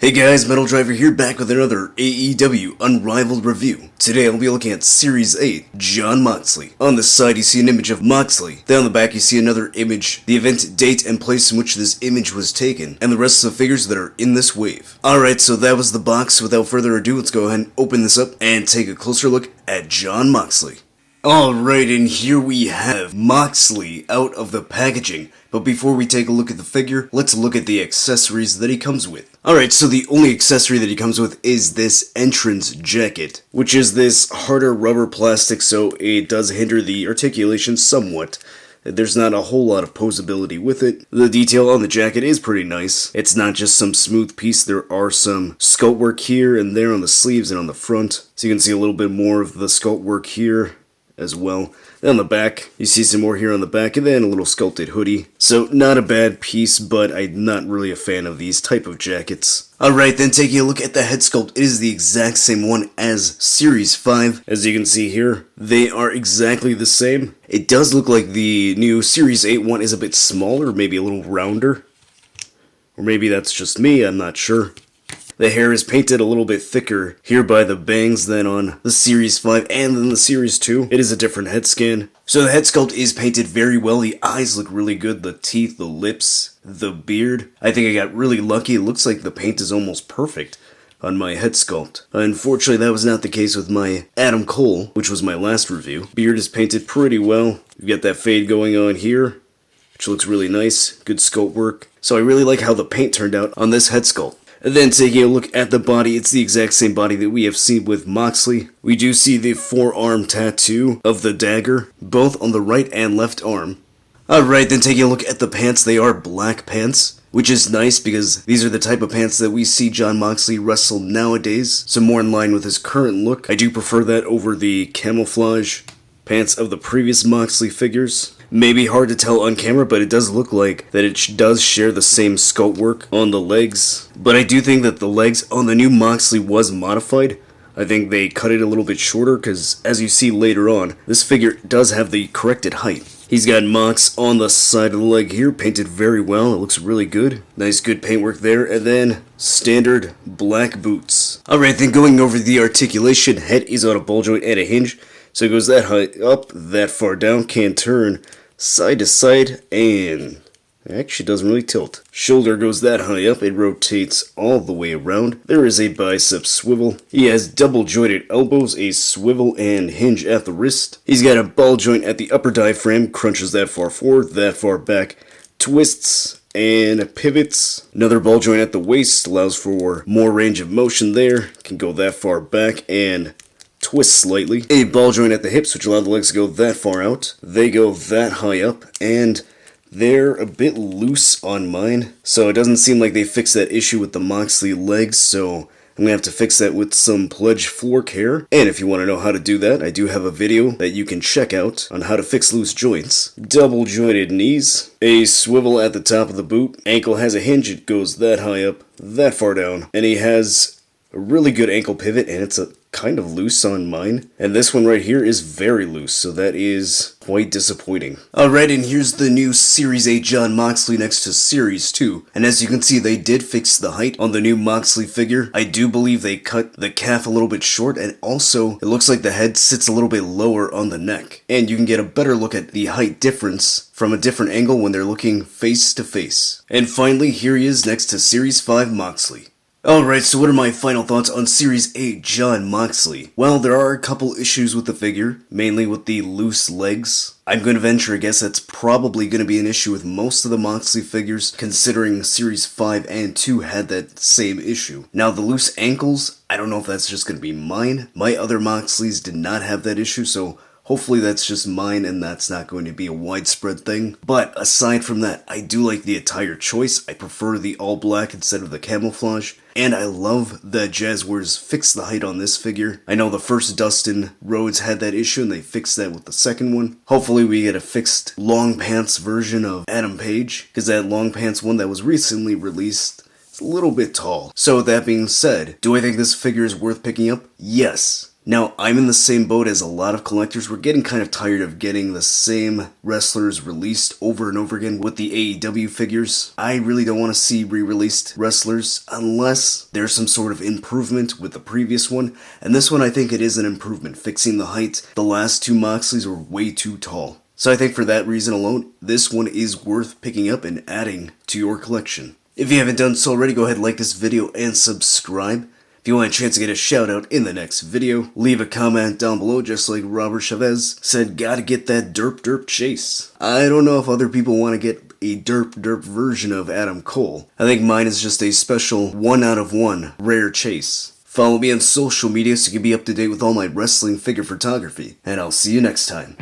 Hey guys, Metal Driver here, back with another AEW Unrivaled review. Today I'll be looking at Series 8, Jon Moxley. On the side you see an image of Moxley. Then on the back you see another image, the event date and place in which this image was taken, and the rest of the figures that are in this wave. Alright, so that was the box. Without further ado, let's go ahead and open this up and take a closer look at Jon Moxley. Alright, and here we have Moxley out of the packaging. But before we take a look at the figure, let's look at the accessories that he comes with. Alright, so the only accessory that he comes with is this entrance jacket, which is this harder rubber plastic, so it does hinder the articulation somewhat. There's not a whole lot of posability with it. The detail on the jacket is pretty nice. It's not just some smooth piece, there are some sculpt work here and there on the sleeves and on the front. So you can see a little bit more of the sculpt work here as well. Then on the back, you see some more here on the back, and then a little sculpted hoodie. So not a bad piece, but I'm not really a fan of these type of jackets. Alright, then taking a look at the head sculpt, it is the exact same one as Series 5. As you can see here, they are exactly the same. It does look like the new Series 8 one is a bit smaller, maybe a little rounder. Or maybe that's just me, I'm not sure. The hair is painted a little bit thicker here by the bangs than on the Series 5 and then the Series 2. It is a different head scan. So the head sculpt is painted very well. The eyes look really good. The teeth, the lips, the beard. I think I got really lucky. It looks like the paint is almost perfect on my head sculpt. Unfortunately, that was not the case with my Adam Cole, which was my last review. Beard is painted pretty well. You've got that fade going on here, which looks really nice. Good sculpt work. So I really like how the paint turned out on this head sculpt. And then taking a look at the body, it's the exact same body that we have seen with Moxley. We do see the forearm tattoo of the dagger, both on the right and left arm. Alright, then taking a look at the pants, they are black pants, which is nice because these are the type of pants that we see Jon Moxley wrestle nowadays, so more in line with his current look. I do prefer that over the camouflage pants of the previous Moxley figures. Maybe hard to tell on camera, but it does look like that it does share the same sculpt work on the legs. But I do think that the legs on the new Moxley was modified. I think they cut it a little bit shorter because, as you see later on, this figure does have the corrected height. He's got Mox on the side of the leg here, painted very well. It looks really good. Nice good paintwork there. And then standard black boots. Alright, then going over the articulation, head is on a ball joint and a hinge. So it goes that high up, that far down, can turn side to side, and it actually doesn't really tilt. Shoulder goes that high up, it rotates all the way around. There is a bicep swivel. He has double jointed elbows, a swivel and hinge at the wrist. He's got a ball joint at the upper diaphragm, crunches that far forward, that far back, twists and pivots. Another ball joint at the waist, allows for more range of motion there, can go that far back and twist slightly. A ball joint at the hips, which allow the legs to go that far out. They go that high up, and they're a bit loose on mine, so it doesn't seem like they fixed that issue with the Moxley legs, so I'm gonna have to fix that with some Pledge floor care. And if you want to know how to do that, I do have a video that you can check out on how to fix loose joints. Double jointed knees, a swivel at the top of the boot, ankle has a hinge, it goes that high up, that far down, and he has a really good ankle pivot, and it's a kind of loose on mine. And this one right here is very loose, so that is quite disappointing. Alright, and here's the new Series 8 Jon Moxley next to Series 2. And as you can see, they did fix the height on the new Moxley figure. I do believe they cut the calf a little bit short, and also it looks like the head sits a little bit lower on the neck. And you can get a better look at the height difference from a different angle when they're looking face to face. And finally, here he is next to Series 5 Moxley. Alright, so what are my final thoughts on Series 8 Jon Moxley? Well, there are a couple issues with the figure, mainly with the loose legs. I'm going to venture a guess that's probably going to be an issue with most of the Moxley figures, considering Series 5 and 2 had that same issue. Now, the loose ankles, I don't know if that's just going to be mine. My other Moxleys did not have that issue, so hopefully that's just mine and that's not going to be a widespread thing. But aside from that, I do like the attire choice. I prefer the all black instead of the camouflage. And I love that Jazzwares fixed the height on this figure. I know the first Dustin Rhodes had that issue and they fixed that with the second one. Hopefully we get a fixed long pants version of Adam Page, because that long pants one that was recently released is a little bit tall. So with that being said, do I think this figure is worth picking up? Yes. Now, I'm in the same boat as a lot of collectors. We're getting kind of tired of getting the same wrestlers released over and over again with the AEW figures. I really don't want to see re-released wrestlers unless there's some sort of improvement with the previous one. And this one, I think it is an improvement, fixing the height. The last two Moxleys were way too tall. So I think for that reason alone, this one is worth picking up and adding to your collection. If you haven't done so already, go ahead and like this video and subscribe. If you want a chance to get a shout out in the next video, leave a comment down below just like Robert Chavez said, gotta get that derp chase. I don't know if other people want to get a derp version of Adam Cole. I think mine is just a special 1 out of 1 rare chase. Follow me on social media so you can be up to date with all my wrestling figure photography, and I'll see you next time.